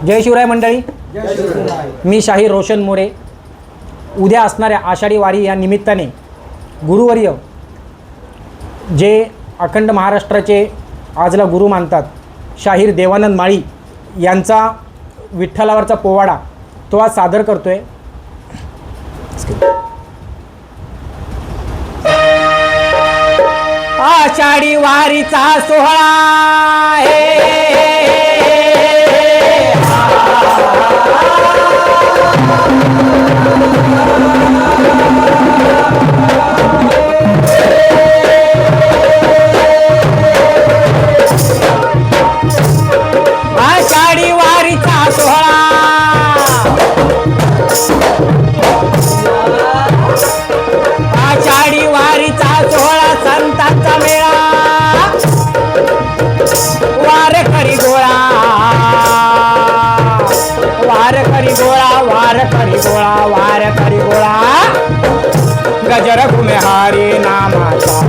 जय शिवराय मंडळी. मी शाहीर रोशन मोरे. उद्या असणाऱ्या आषाढी वारी या निमित्ताने गुरुवर्य जे अखंड महाराष्ट्राचे आजला गुरु मानतात शाहीर देवानंद माळी यांचा विठ्ठलावरचा पोवाडा तो आज सादर करतोय. आषाढी वारीचा सोहळा आषाढी वारीचा सोहळा आषाढी वारीचा सोहळा संतांचा मेळा वारकरी गोळा वारकरी गोळा वारकरी गोळा वारकरी गोळा गजर घुमे हरी नामाचा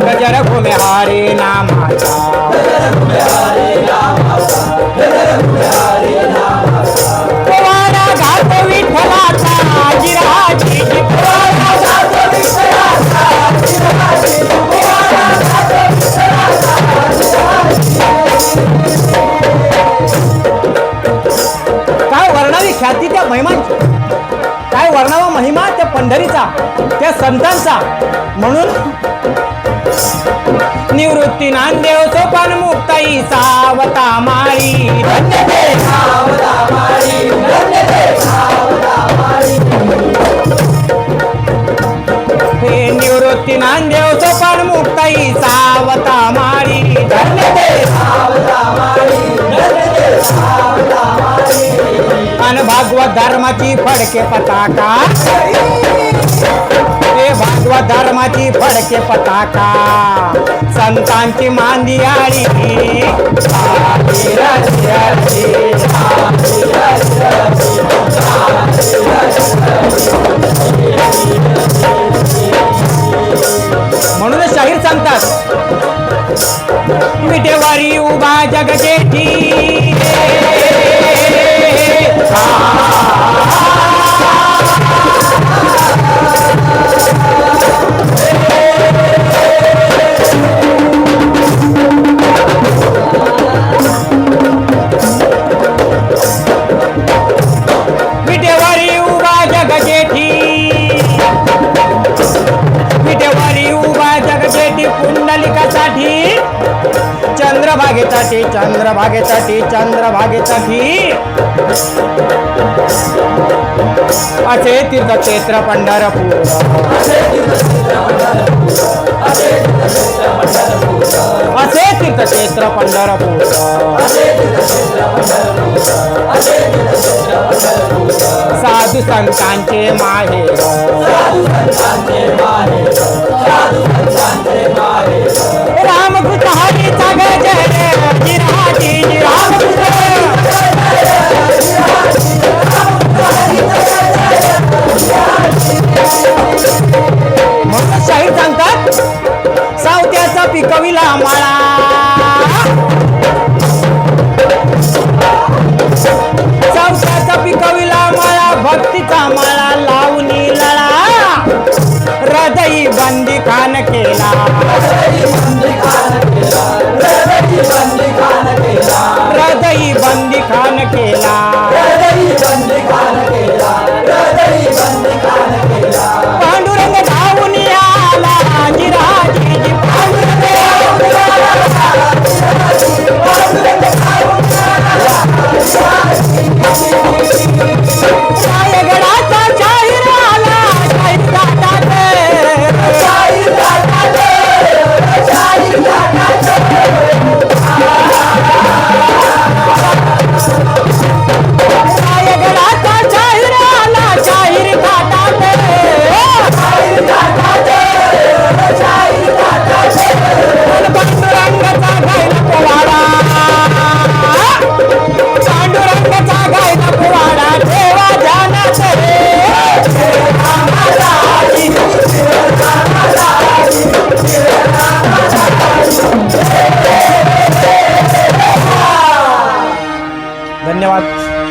गजर घुमे हरी नामाचा पोवाडा गातो विठ्ठलाचा गिराजी पोवाडा गातो विठ्ठलाचा काय वर्णावी ख्याती त्या महिमांची, काय वर्णावा महिमा त्या पंढरीचा त्या संतांचा. म्हणून निवृत्ती नांदेव सोपान मुक्ताई सावता माळी धन्य ते सावता माळी धन्य ते सावता माळी. हे निवृत्ती नांदेव सोपान मुक्ताई सावता माळी धन्य ते सावता माळी धन्य ते सावता माळी. अन भागवत धर्माची फडके पताका हे भागवत धर्माची फडके पताका संतांची मांदियाळी म्हणूनच शाहीर सांगतात विटेवारी उभा जगजेठी विटेवारी उभा जगजेठी विटेवारी उभा जगजेठी पुंडलिकासाठी चंद्रभागेसाठी चंद्रभागेसाठी चंद्रभागेसाठी असे तीर्थक्षेत्र पंढरपूर असे तीर्थक्षेत्र पंढरपूर साधू संतांचे माहेर रामकृष्ण हरीचा गजर गिराजी म्हणून शाहीर सांगतात सावत्याचा पिकविला माळा सावत्याचा पिकविला माळा भक्तीचा माळा लावणी लळा हृदयी बंदी खान केला हृदयी बंदी खान केला पांडुरंग धावून आला जिराजी रायगडाचा शाहीर आला शाहीर धन्यवाद.